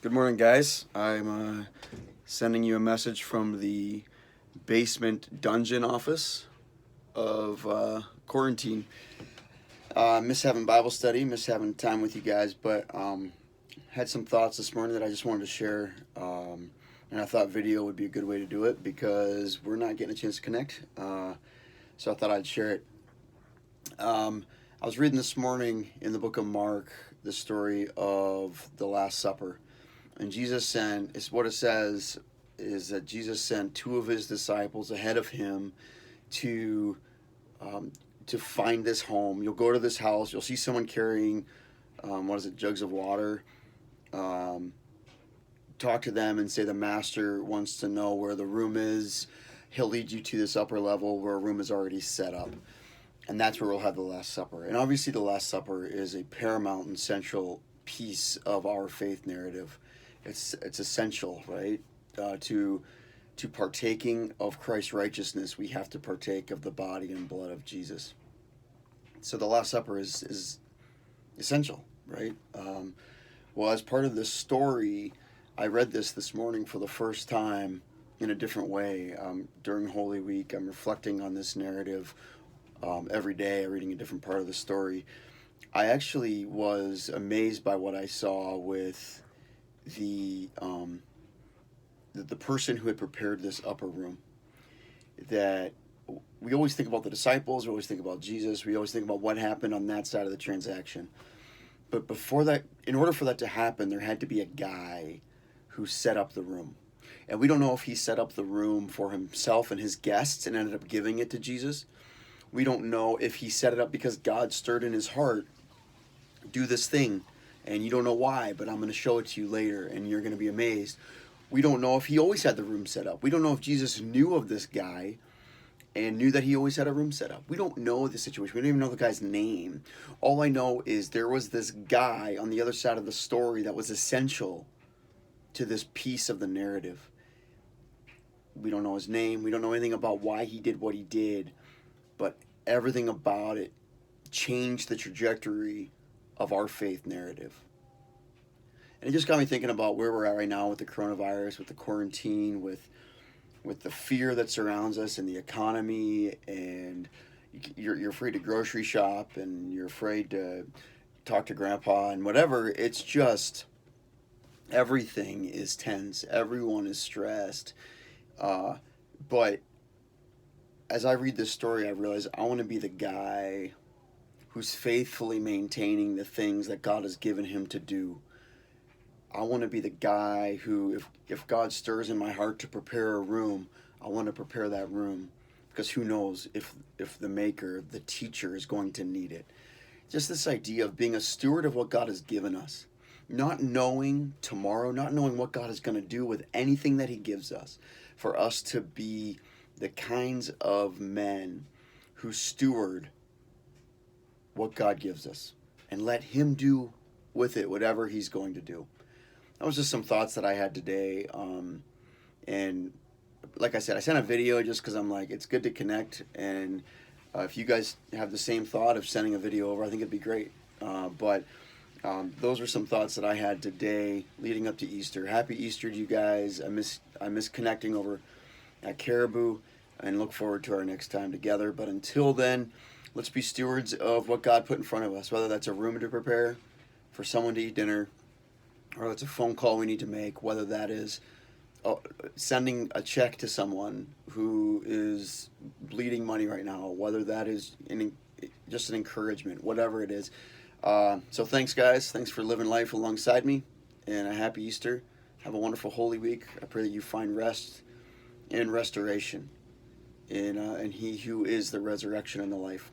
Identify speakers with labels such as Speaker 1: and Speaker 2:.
Speaker 1: Good morning, guys. I'm sending you a message from the basement dungeon office of quarantine. Miss having Bible study, miss having time with you guys, but had some thoughts this morning that I just wanted to share. And I thought video would be a good way to do it because we're not getting a chance to connect. So I thought I'd share it. I was reading this morning in the book of Mark the story of the Last Supper. And Jesus sent, is what it says, is that Jesus sent two of his disciples ahead of him to find this home. You'll go to this house, you'll see someone carrying, jugs of water. Talk to them and say the master wants to know where the room is. He'll lead you to this upper level where a room is already set up. And that's where we'll have the Last Supper. And obviously the Last Supper is a paramount and central piece of our faith narrative. It's essential, right? To partaking of Christ's righteousness, we have to partake of the body and blood of Jesus. So the Last Supper is essential, right? Well, as part of this story, I read this morning for the first time in a different way. During Holy Week, I'm reflecting on this narrative every day, reading a different part of the story. I actually was amazed by what I saw with the person who had prepared this upper room. That we always think about the disciples, we always think about Jesus, we always think about what happened on that side of the transaction. But before that, in order for that to happen, there had to be a guy who set up the room. And we don't know if he set up the room for himself and his guests and ended up giving it to Jesus. We don't know if he set it up because God stirred in his heart, do this thing. And you don't know why, but I'm going to show it to you later, and you're going to be amazed. We don't know if he always had the room set up. We don't know if Jesus knew of this guy and knew that he always had a room set up. We don't know the situation. We don't even know the guy's name. All I know is there was this guy on the other side of the story that was essential to this piece of the narrative. We don't know his name. We don't know anything about why he did what he did, but everything about it changed the trajectory of our faith narrative. And it just got me thinking about where we're at right now with the coronavirus, with the quarantine, with the fear that surrounds us and the economy, and you're afraid to grocery shop and you're afraid to talk to grandpa and whatever. It's just everything is tense. Everyone is stressed. But as I read this story, I realize I want to be the guy who's faithfully maintaining the things that God has given him to do. I want to be the guy who, if God stirs in my heart to prepare a room, I want to prepare that room. Because who knows if the maker, the teacher, is going to need it. Just this idea of being a steward of what God has given us. Not knowing tomorrow, not knowing what God is going to do with anything that he gives us. For us to be the kinds of men who steward what God gives us and let him do with it whatever he's going to do. That was just some thoughts that I had today. And like I said, I sent a video just because I'm like, it's good to connect. And if you guys have the same thought of sending a video over, I think it'd be great. But those are some thoughts that I had today leading up to Easter. Happy Easter to you guys. I miss connecting over at Caribou and look forward to our next time together. But until then, let's be stewards of what God put in front of us, whether that's a room to prepare for someone to eat dinner, or that's a phone call we need to make, whether that is sending a check to someone who is bleeding money right now, whether that is just an encouragement, whatever it is. So thanks, guys. Thanks for living life alongside me, and a happy Easter. Have a wonderful Holy Week. I pray that you find rest and restoration in He who is the resurrection and the life.